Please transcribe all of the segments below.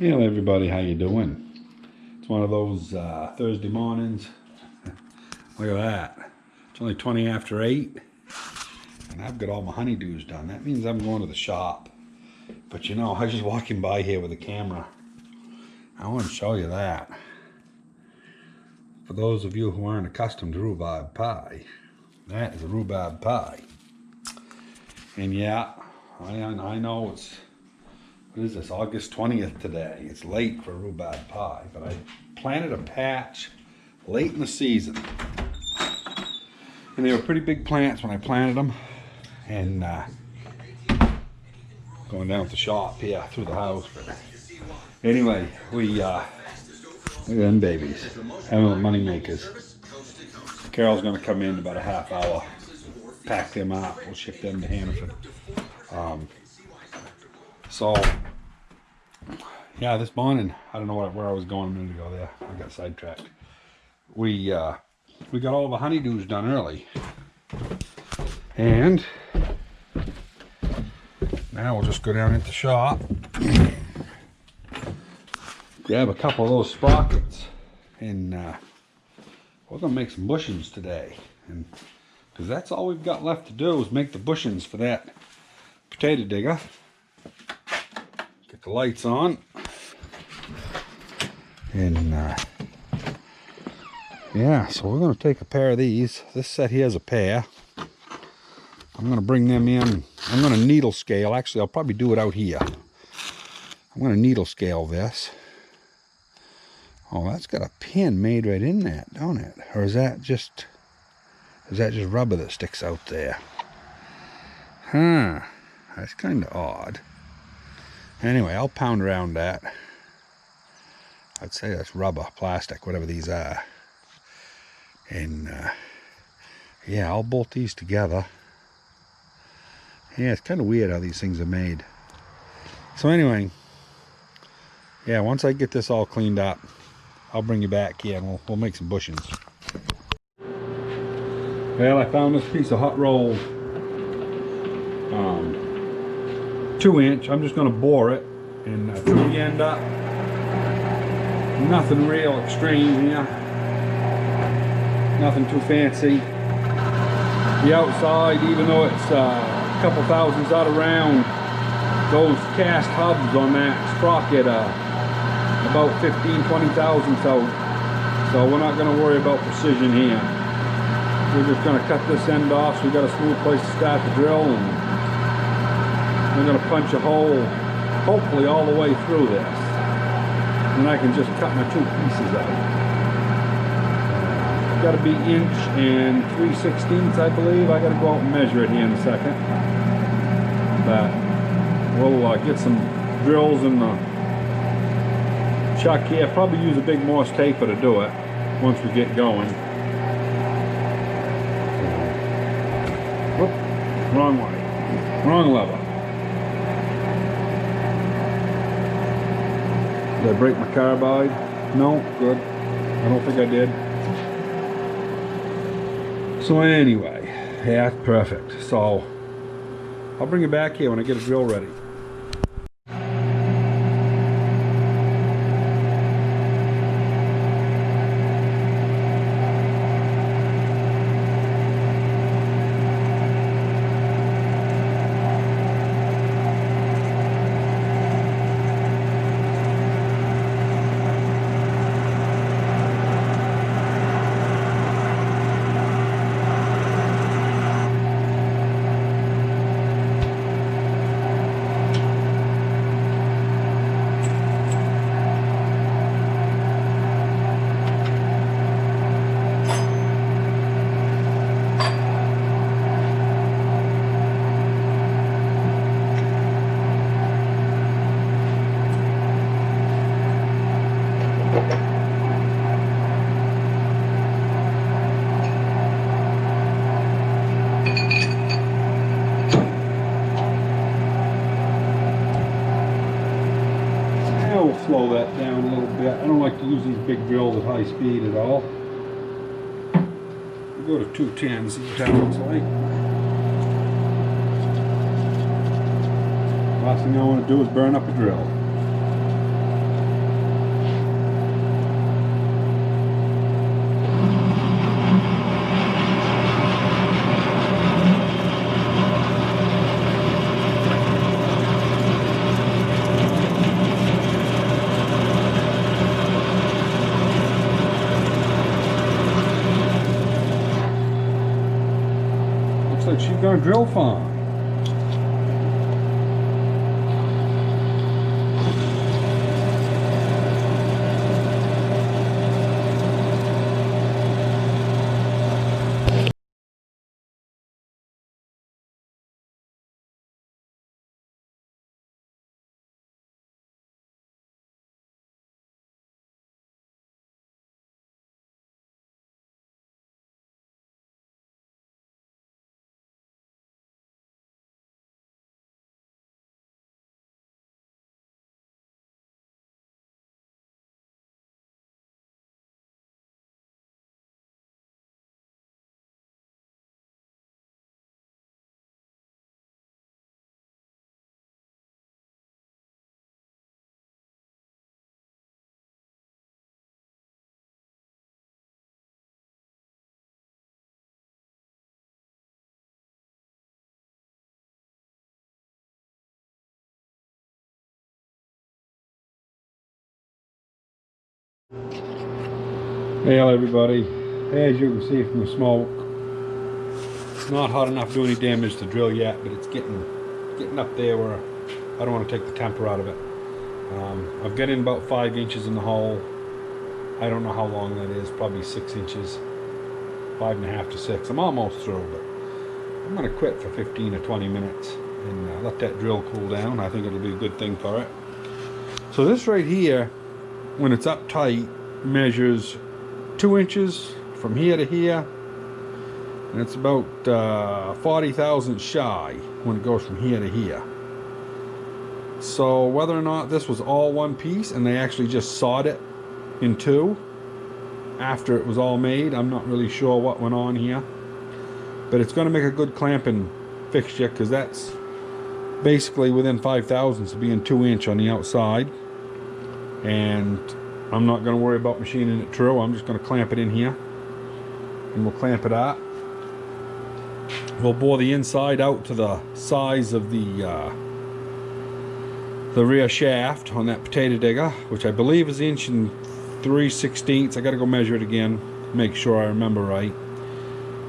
Hello everybody, how you doing? It's one of those Thursday mornings. Look at that. It's only 20 after 8 and I've got all my honeydews done. That means I'm going to the shop. But you know, I was just walking by here with a camera. I want to show you that. For those of you who aren't accustomed to rhubarb pie, that is a rhubarb pie. And yeah, I know it's, what is this, August 20th today. It's late for rhubarb pie, but I planted a patch late in the season. And they were pretty big plants when I planted them. And going down to the shop here through the house. But anyway, look at them babies, having money makers. Carol's gonna come in about a half hour, pack them up, we'll ship them to Hannaford. So yeah, this morning, I don't know where I was going a minute ago there. I got sidetracked. We got all the honeydews done early. And now we'll just go down into the shop, grab a couple of those sprockets, and we're gonna make some bushings today. And because that's all we've got left to do is make the bushings for that potato digger. Get the lights on. And yeah, so we're going to take a pair of these. This set here is a pair. I'm going to bring them in. I'm going to needle scale. Actually, I'll probably do it out here. I'm going to needle scale this. Oh, that's got a pin made right in that, don't it? Or is that just rubber that sticks out there? Huh. That's kind of odd. Anyway, I'll pound around that. I'd say that's rubber, plastic, whatever these are. And yeah, I'll bolt these together. Yeah, it's kind of weird how these things are made. So anyway, yeah, once I get this all cleaned up, I'll bring you back here and we'll make some bushings. Well, I found this piece of hot roll, 2-inch. I'm just going to bore it and through the end up. Nothing real extreme here. Nothing too fancy. The outside, even though it's a couple thousands out of round, those cast hubs on that sprocket are about 15, 20 thousandths out. So we're not going to worry about precision here. We're just going to cut this end off so we've got a smooth place to start the drill, and we're going to punch a hole, hopefully all the way through this. And I can just cut my 2 pieces out. Got to be inch and 3/16, I believe. I got to go out and measure it here in a second. But we'll get some drills in the chuck here. Probably use a big Morse taper to do it once we get going. Whoop, wrong way, wrong lever. Did I break my carbide? No, good. I don't think I did. So anyway, yeah, that's perfect. So I'll bring you back here when I get a drill ready. Slow that down a little bit. I don't like to use these big drills at high speed at all. We go to 210, see what that looks like. Last thing I want to do is burn up a drill. gonna drill fine. Hey everybody, as you can see from the smoke, it's not hot enough to do any damage to drill yet, but it's getting up there where I don't want to take the temper out of it. I've got in about 5 inches in the hole. I don't know how long that is, probably 6 inches, 5.5 to 6. I'm almost through, but I'm going to quit for 15 or 20 minutes and let that drill cool down. I think it'll be a good thing for it. So this right here, when it's up tight, measures 2 inches from here to here, and it's about 40 thousandths shy when it goes from here to here. So whether or not this was all one piece and they actually just sawed it in two after it was all made, I'm not really sure what went on here, but it's going to make a good clamping fixture, because that's basically within 5 thousandths of being 2 inch on the outside. And I'm not going to worry about machining it true. I'm just going to clamp it in here, and we'll clamp it up. We'll bore the inside out to the size of the rear shaft on that potato digger, which I believe is 1 3/16. I got to go measure it again, make sure I remember right.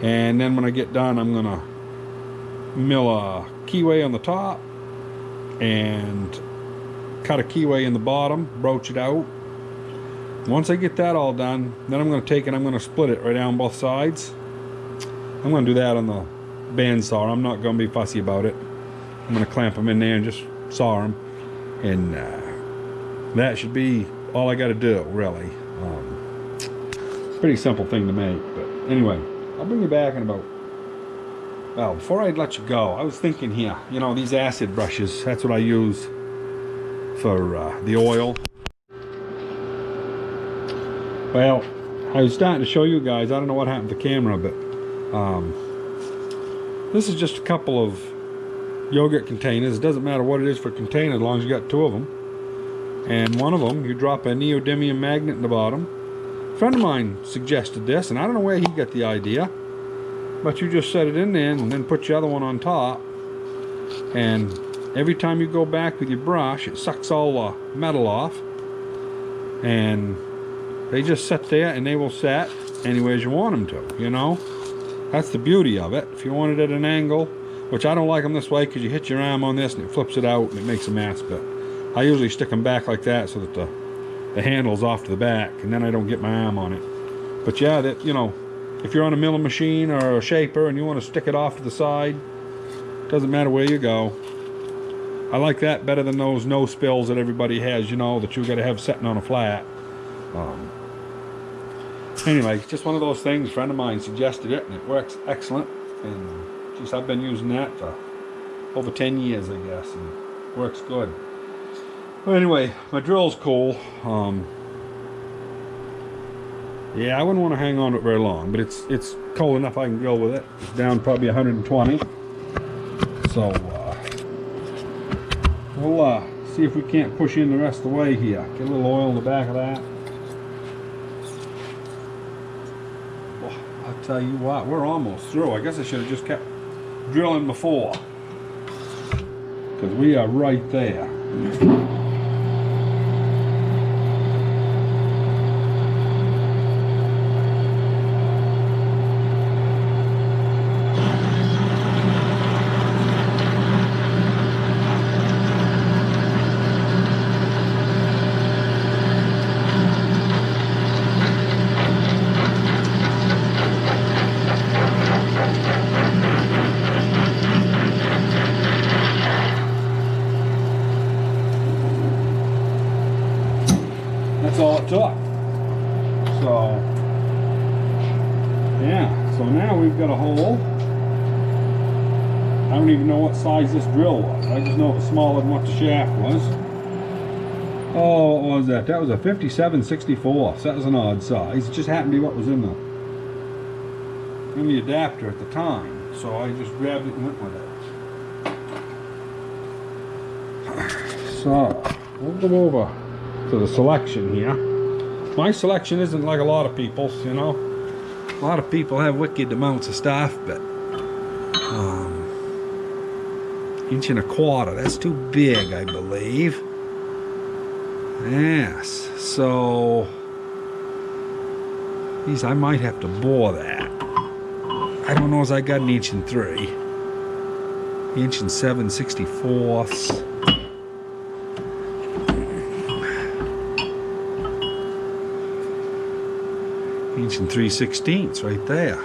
And then when I get done, I'm going to mill a keyway on the top and cut a keyway in the bottom, broach it out. Once I get that all done, then I'm going to take it, I'm going to split it right down both sides. I'm going to do that on the bandsaw. I'm not going to be fussy about it. I'm going to clamp them in there and just saw them. And that should be all I got to do, really. Pretty simple thing to make. But anyway, I'll bring you back in about... Well, before I let you go, I was thinking here, you know, these acid brushes, that's what I use for the oil. Well, I was starting to show you guys, I don't know what happened to the camera, but this is just a couple of yogurt containers. It doesn't matter what it is for container as long as you got 2 of them. And one of them, you drop a neodymium magnet in the bottom. A friend of mine suggested this, and I don't know where he got the idea, but you just set it in there and then put your other one on top, and every time you go back with your brush, it sucks all the metal off, and they just sit there and they will set anyways you want them to, you know. That's the beauty of it. If you want it at an angle, which I don't like them this way because you hit your arm on this and it flips it out and it makes a mess, but I usually stick them back like that so that the handle's off to the back, and then I don't get my arm on it. But yeah, that, you know, if you're on a milling machine or a shaper and you want to stick it off to the side, doesn't matter where you go. I like that better than those no spills that everybody has, you know, that you got to have sitting on a flat. Anyway, just one of those things. A friend of mine suggested it, and it works excellent. And just I've been using that for over 10 years, I guess, and works good. Well, anyway, my drill's cool. Yeah, I wouldn't want to hang on to it very long, but it's cold enough I can drill with it. It's down probably 120. So we'll see if we can't push in the rest of the way here. Get a little oil in the back of that. Oh, I'll tell you what, we're almost through. I guess I should have just kept drilling before, because we are right there. That's all it took. So, yeah. So now we've got a hole. I don't even know what size this drill was. I just know it was smaller than what the shaft was. Oh, what was that? That was a 57/64. So that was an odd size. It just happened to be what was in the adapter at the time. So I just grabbed it and went with it. So we'll go over to the selection here. My selection isn't like a lot of people's, you know. A lot of people have wicked amounts of stuff, but 1.25 inches, that's too big, I believe. Yes, so geez, I might have to bore that. I don't know as I got 1.3 inches. 7/64. 3/16 right there.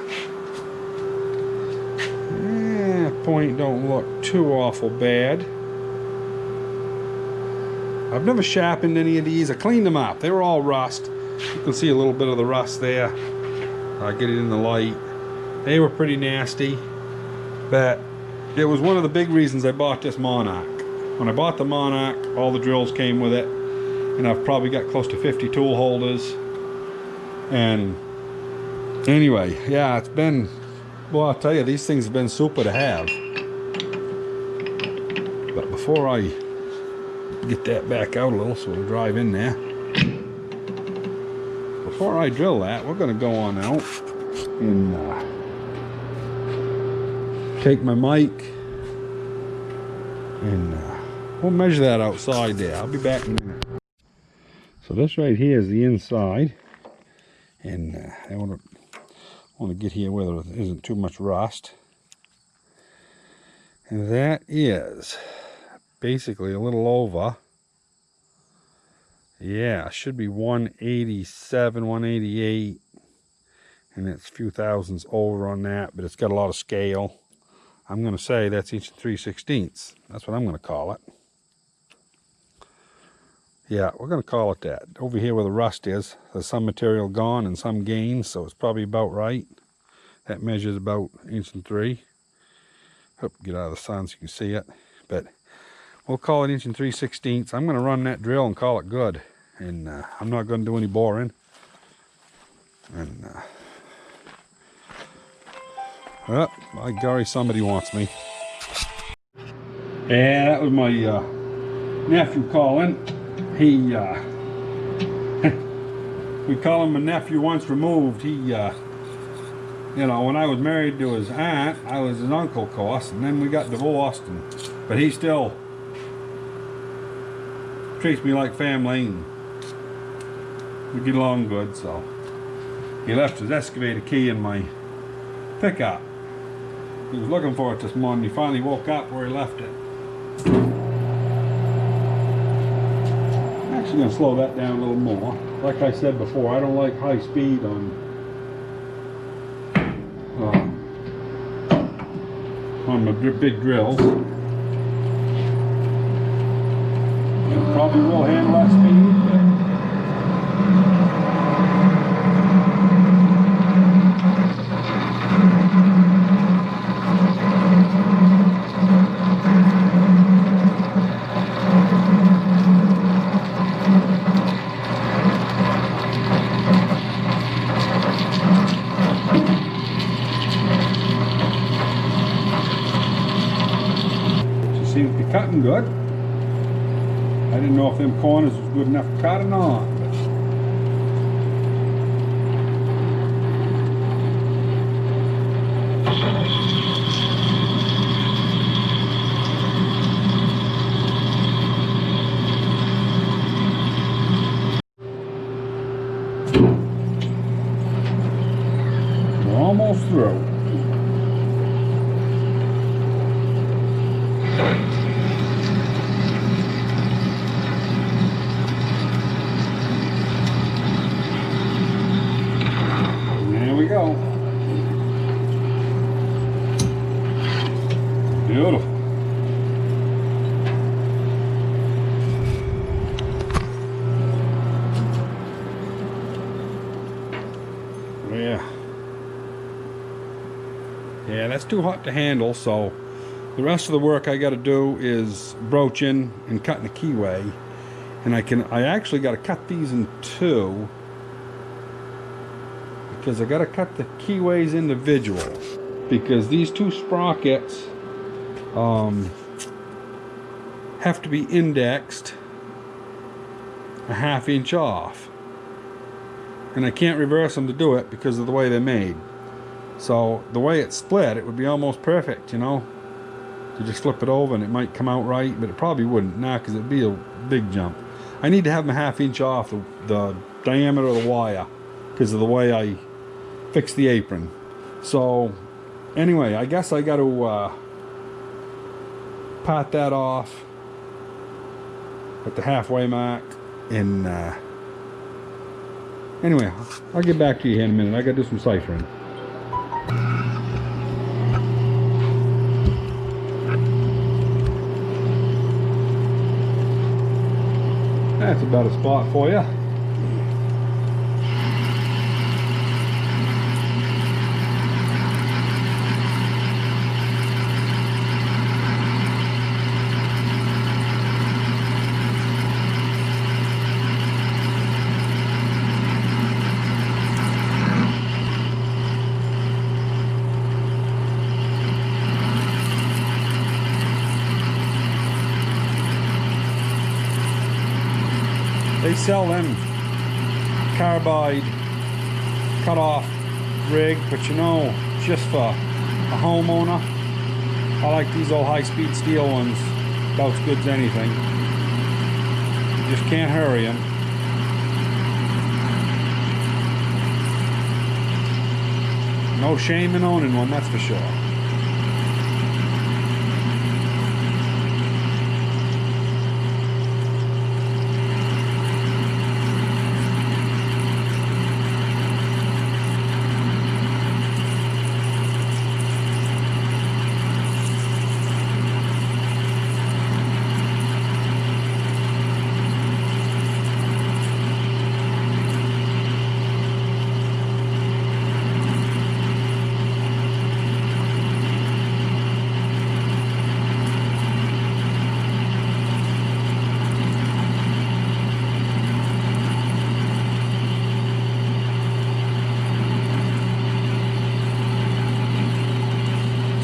Point don't look too awful bad. I've never sharpened any of these. I cleaned them up. They were all rust. You can see a little bit of the rust there. I'll get it in the light. They were pretty nasty, but it was one of the big reasons I bought this Monarch. When I bought the Monarch, all the drills came with it, and I've probably got close to 50 tool holders. And anyway, yeah, it's been, well, I'll tell you, these things have been super to have. But before I get that back out a little so we'll drive in there, before I drill that, we're going to go on out and take my mic and we'll measure that outside there. I'll be back in a minute. So this right here is the inside, and I want to get here where there isn't too much rust, and that is basically a little over, yeah, should be 187, 188, and it's a few thousandths over on that, but it's got a lot of scale. I'm going to say that's 1.3/16. That's what I'm going to call it. Yeah, we're going to call it that. Over here where the rust is, there's some material gone and some gained, so it's probably about right. That measures about 1.3 inches. Hope get out of the sun so you can see it. But we'll call it 1.3/16. I'm going to run that drill and call it good. And I'm not going to do any boring. And, oh, by golly, somebody wants me. Yeah, that was my nephew calling. He, we call him a nephew once removed. He, you know, when I was married to his aunt, I was his uncle, of course, and then we got divorced, but he still treats me like family, and we get along good. So he left his excavator key in my pickup. He was looking for it this morning. He finally woke up where he left it. I'm actually going to slow that down a little more. Like I said before, I don't like high speed on my big drills. It probably will handle that speed, but seems to be cutting good. I didn't know if them corners was good enough to cut or not. We're almost through. Go. Beautiful. Yeah, that's too hot to handle, so the rest of the work I got to do is broaching and cutting the keyway. And I actually got to cut these in two, because I got to cut the keyways individual, because these two sprockets have to be indexed a ½ inch off, and I can't reverse them to do it because of the way they're made. So the way it's split, it would be almost perfect, you know, to just flip it over and it might come out right, but it probably wouldn't now, because it'd be a big jump. I need to have them a ½ inch off the diameter of the wire because of the way I fix the apron. So anyway, I guess I got to part that off at the halfway mark. And anyway, I'll get back to you here in a minute. I got to do some ciphering. That's about a spot for you. They sell them carbide cut-off rig, but you know, just for a homeowner, I like these old high-speed steel ones about as good as anything. You just can't hurry them. No shame in owning one, that's for sure.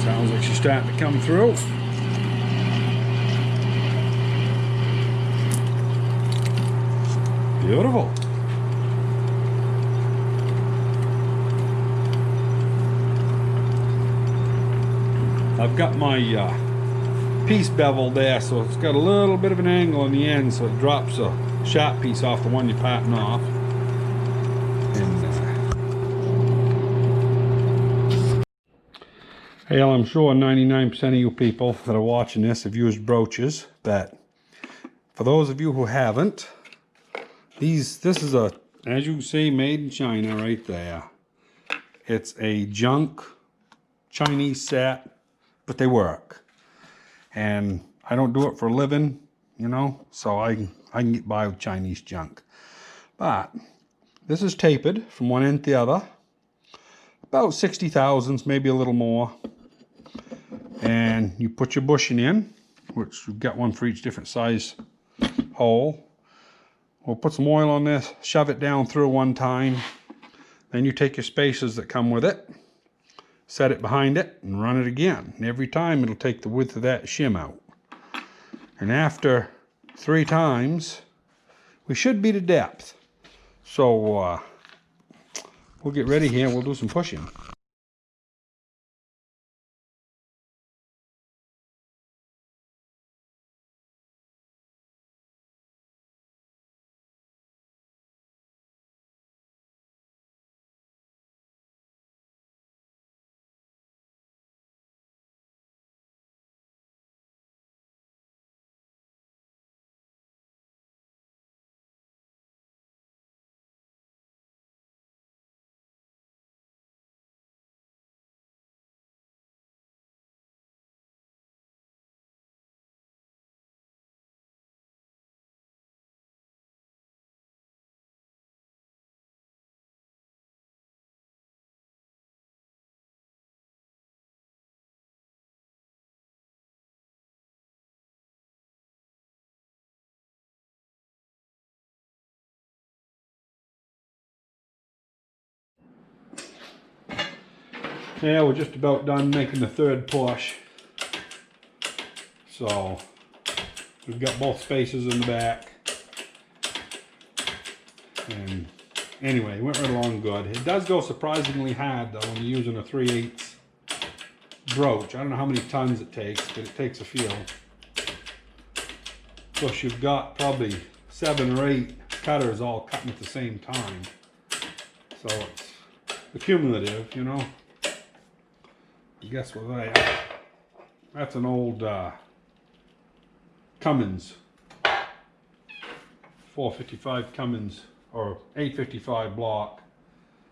Sounds like she's starting to come through. Beautiful. I've got my piece bevel there, so it's got a little bit of an angle on the end, so it drops a sharp piece off the one you're parting off. And hey, I'm sure 99% of you people that are watching this have used broaches, but for those of you who haven't, this is a, as you can see, made in China right there. It's a junk Chinese set, but they work. And I don't do it for a living, you know, so I can get by with Chinese junk. But this is tapered from one end to the other, about 60 thousandths, maybe a little more. And you put your bushing in, which you've got one for each different size hole. We'll put some oil on this, shove it down through one time. Then you take your spacers that come with it, set it behind it, and run it again. And every time it'll take the width of that shim out. And after 3 times, we should be to depth. So we'll get ready here and we'll do some pushing. Yeah, we're just about done making the third push. So we've got both spaces in the back. And anyway, it went right along good. It does go surprisingly hard though when you're using a 3/8 broach. I don't know how many tons it takes, but it takes a few. Plus you've got probably 7 or 8 cutters all cutting at the same time. So it's accumulative, you know. I guess what that's an old Cummins 455 Cummins or 855 block.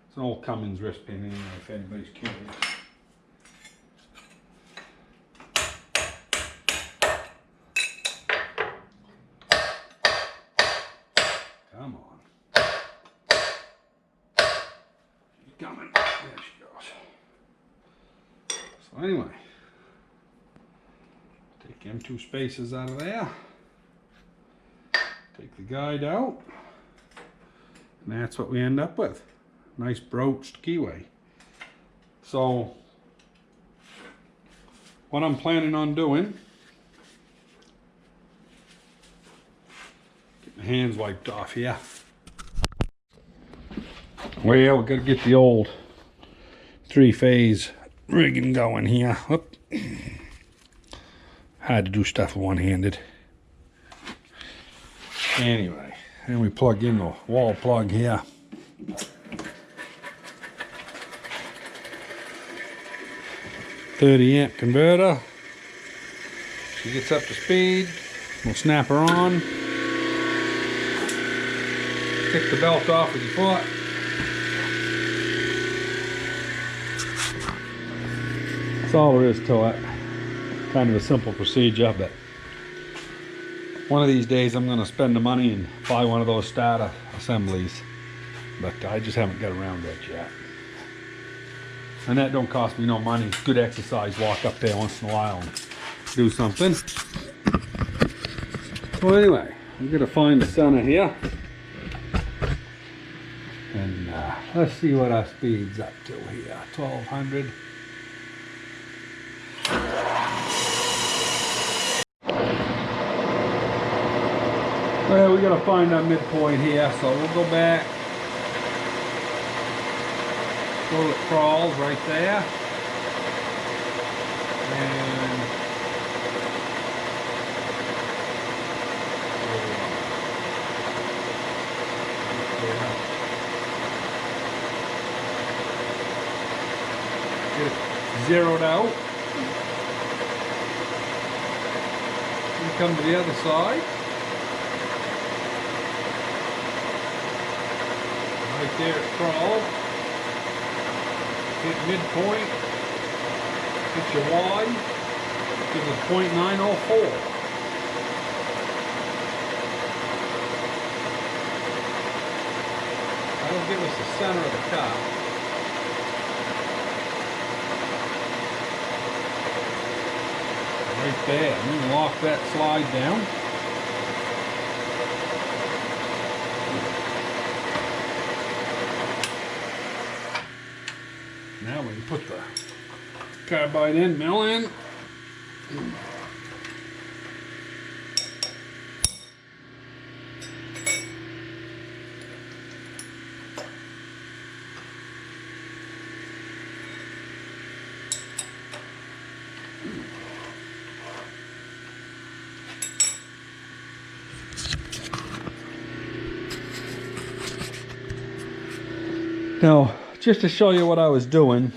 It's an old Cummins wrist pin anyway, if anybody's curious. Come on. She's coming. There she goes. So anyway, take them 2 spaces out of there. Take the guide out. And that's what we end up with. Nice broached keyway. So what I'm planning on doing, get my hands wiped off here. Well, we got to get the old 3-phase rigging going here. Whoop. Hard to do stuff one-handed. Anyway, and we plug in the wall plug here. .30 amp converter. She gets up to speed. We'll snap her on. Take the belt off with your foot. That's all there is to it. Kind of a simple procedure, but one of these days I'm going to spend the money and buy one of those starter assemblies, but I just haven't got around that yet. And that don't cost me no money. It's good exercise. Walk up there once in a while and do something. So anyway, I'm going to find the center here, and let's see what our speed's up to here. 1200. Well, we gotta find our midpoint here, so we'll go back. Go to the crawls right there. And get it zeroed out. We come to the other side. Right there at crawl. Hit midpoint. Hit your Y. Gives us .904. That'll give us the center of the cup. Right there. I'm going to lock that slide down. Now we can put the carbide end mill in. Now, just to show you what I was doing,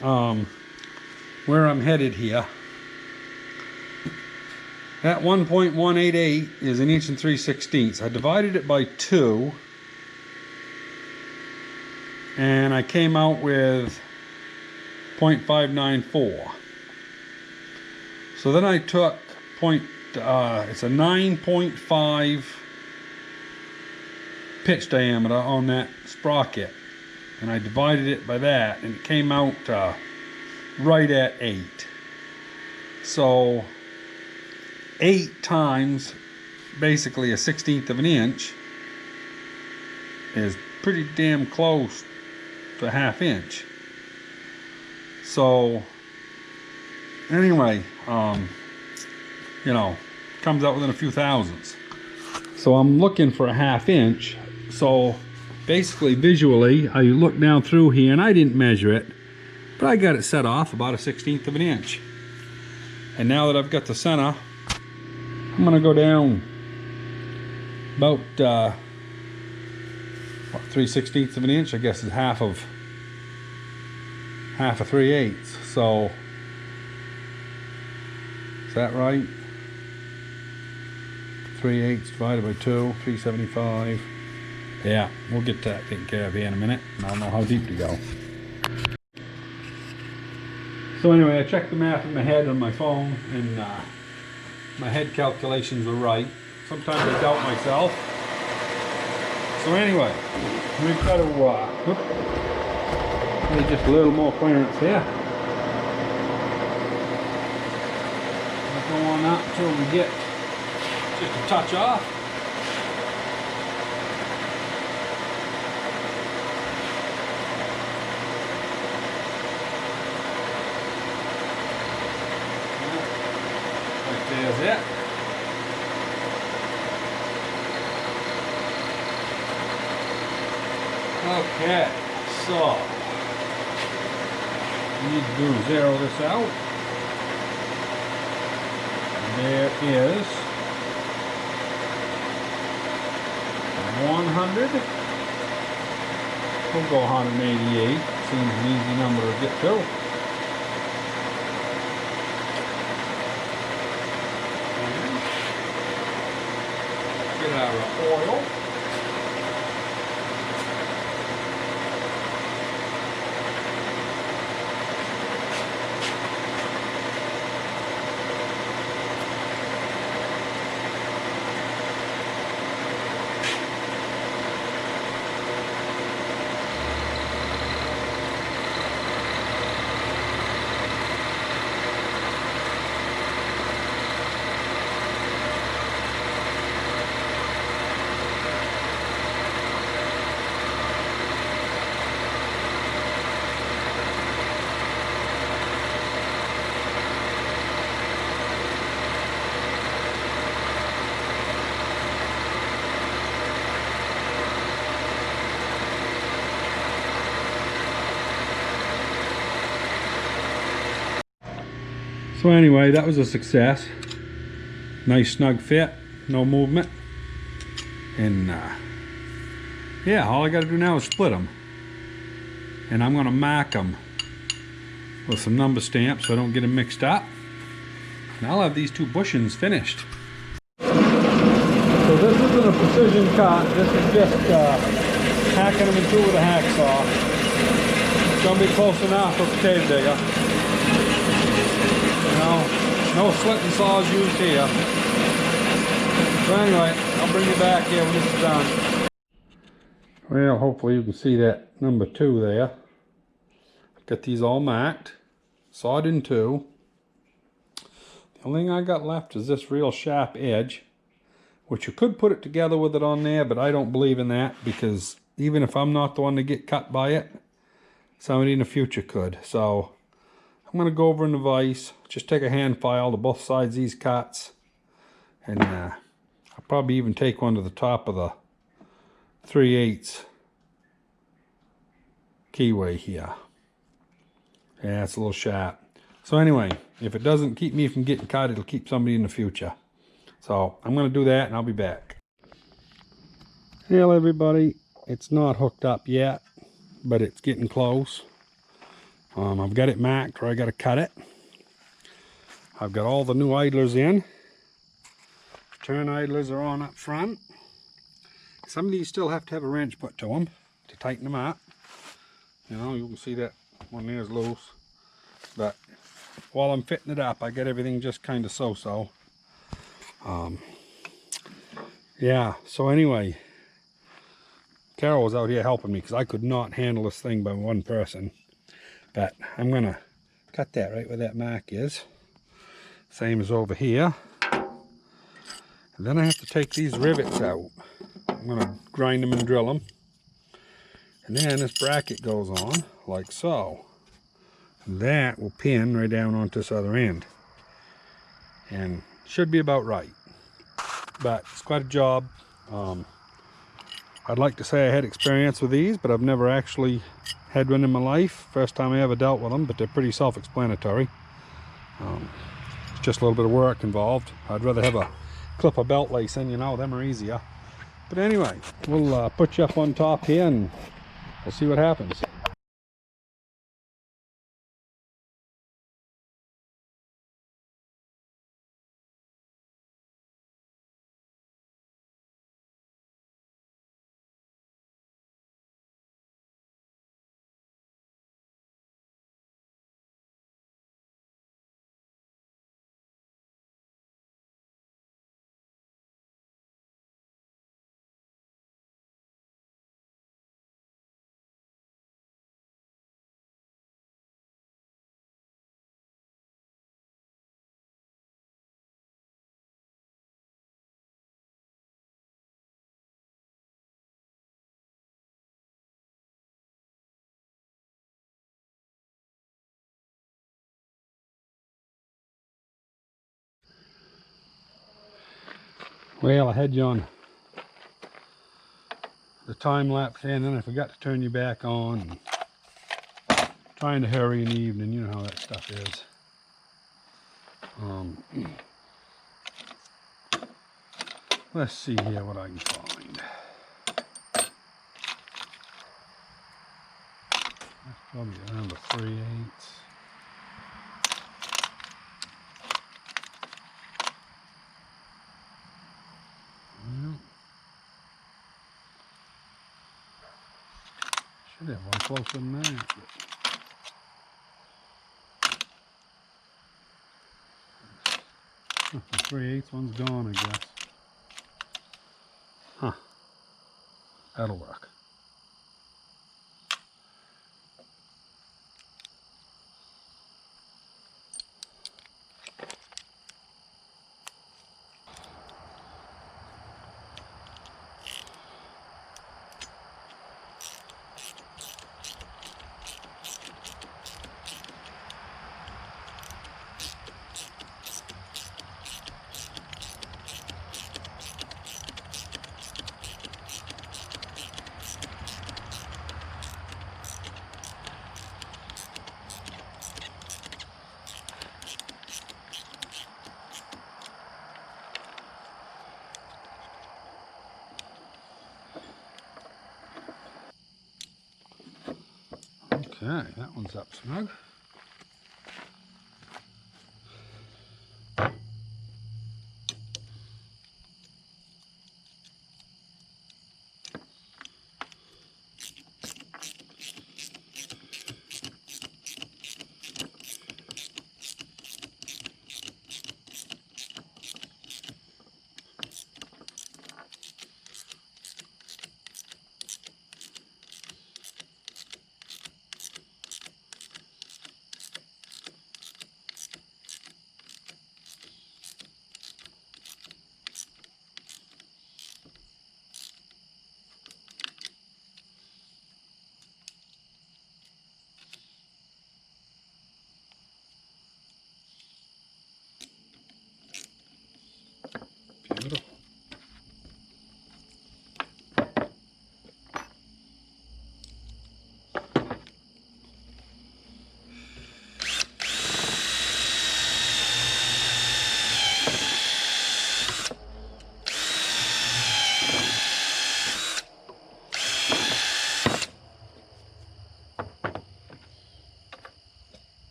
where I'm headed here, that 1.188 is 1 3/16 inches. I divided it by 2, and I came out with 0.594. So then I took it's a 9.5 pitch diameter on that sprocket, and I divided it by that, and it came out right at 8. So 8 times basically a 1/16 of an inch is pretty damn close to a 1/2 inch. So anyway, you know, comes out within a few thousandths. So I'm looking for a 1/2 inch. So basically visually, I look down through here, and I didn't measure it, but I got it set off about a 1/16 of an inch. And now that I've got the center, I'm gonna go down about what, 3/16 of an inch, I guess is half of 3/8. So is that right? 3/8 divided by 2, 375. Yeah, we'll get that taken care of here in a minute, and I'll know how deep to go. So anyway, I checked the math in my head on my phone, and my head calculations were right. Sometimes I doubt myself. So anyway, we've got to need just a little more clearance here. We'll go on up until we get just a touch off. Right there's it. Okay, so we need to do zero this out. And there is 100. We'll go 188. Seems an easy number to get to. And get our oil. So anyway, that was a success. Nice snug fit, no movement. And yeah, all I got to do now is split them. And I'm going to mark them with some number stamps so I don't get them mixed up. And I'll have these 2 bushings finished. So this isn't a precision cut, this is just hacking them in 2 with a hacksaw. It's going to be close enough with the cave digger. No slitting saws used here. So anyway, I'll bring you back here when this is done. Well, hopefully you can see that number 2 there. I've got these all marked, sawed in 2. The only thing I got left is this real sharp edge, which you could put it together with it on there, but I don't believe in that, because even if I'm not the one to get cut by it, somebody in the future could. So I'm going to go over in the vise, just take a hand file to both sides of these cuts, and I'll probably even take one to the top of the 3/8 keyway here. Yeah, it's a little sharp. So anyway, if it doesn't keep me from getting cut, it'll keep somebody in the future. So I'm going to do that, and I'll be back. Well, everybody, it's not hooked up yet, but it's getting close. I've got it marked where I got to cut it. I've got all the new idlers in. Turn idlers are on up front. Some of these still have to have a wrench put to them to tighten them up. You know, you can see that one there is loose. But while I'm fitting it up, I get everything just kind of so-so. Yeah, so anyway, Carol was out here helping me because I could not handle this thing by one person. But I'm going to cut that right where that mark is. Same as over here. And then I have to take these rivets out. I'm going to grind them and drill them. And then this bracket goes on like so. That will pin right down onto this other end. And should be about right. But it's quite a job. I'd like to say I had experience with these, but I've never actually had one in my life. First time I ever dealt with them, but they're pretty self-explanatory. It's just a little bit of work involved. I'd rather have a clip of belt lacing, you know, them are easier. But anyway, we'll put you up on top here and we'll see what happens. Well, I had you on the time lapse and then I forgot to turn you back on. And trying to hurry in the evening, you know how that stuff is. Let's see here what I can find. That's probably around a 3/8. Well, should have one closer than that. But the 3/8 one's gone, I guess. Huh. That'll work. Okay, that one's up snug. Beautiful.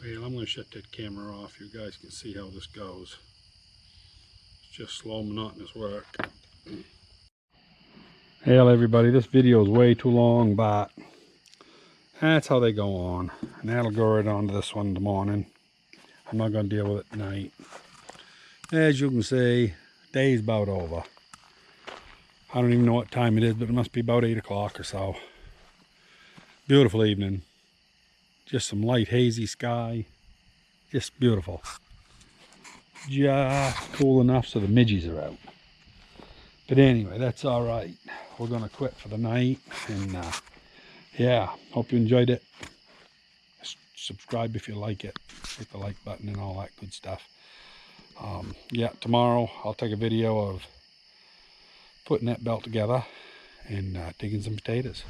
Well, I'm going to shut that camera off. You guys can see how this goes. It's just slow, monotonous work. Well, everybody, this video is way too long, but that's how they go on. And that'll go right on to this one in the morning. I'm not going to deal with it tonight. As you can see, day's about over. I don't even know what time it is, but it must be about 8 o'clock or so. Beautiful evening. Just some light hazy sky. Just beautiful. Just cool enough so the midgies are out. But anyway, that's all right. We're going to quit for the night. And yeah, hope you enjoyed it. Subscribe if you like it. Hit the like button and all that good stuff. Yeah, tomorrow I'll take a video of putting that belt together and digging some potatoes.